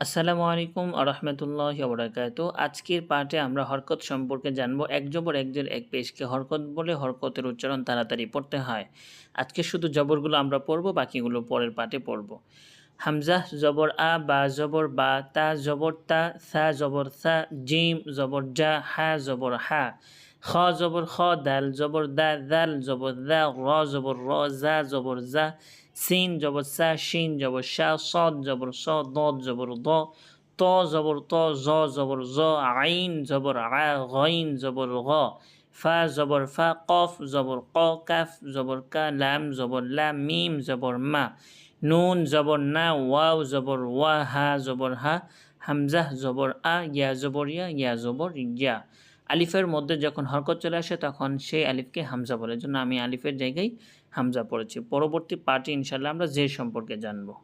আসসালামু আলাইকুম আরহামতুল্লাহি ওয়া বারাকাতুহু। আজকের পাঠে আমরা হরকত সম্পর্কে জানবো। এক জবর এক জের এক পেশকে হরকত বলে। হরকতের উচ্চারণ তাড়াতাড়ি পড়তে হয়। আজকে শুধু জবরগুলো আমরা পড়ব, বাকিগুলো পরের পাঠে পড়ব। হামজা জবর আ, বা জবর বা, তা জবর তা, সা জবর সা, জিম জবর জা, হা জবর হা, খ জবর খ, দাল জবর দা, দাল জবর দা, র জবর র, জা জবর জা, সিন জবর সা, শিন জবর শা, সদ জবর স, দদ জবর দ, ত জবর ত, জ জবর জ, আইন জবর আ, গইন জবর গ, ফা জবর ফা, কফ জবর ক, কাফ জবর কা, লাম জবর লা, মিম জবর মা, নুন জবর না, ওয়াও জবর ওয়া, হা জবর হা, হামজাহ জবর আ, ইয়া জবর ইয়া, ইয়া জবর ইয়া। আলিফের মধ্যে যখন হরকত চলে আসে তখন সেই আলিফকে হামজা বলে। জন্য আমি আলিফের জায়গায় হামজা পড়েছি। পরবর্তী পার্টে ইনশাল্লাহ আমরা জের সম্পর্কে জানবো।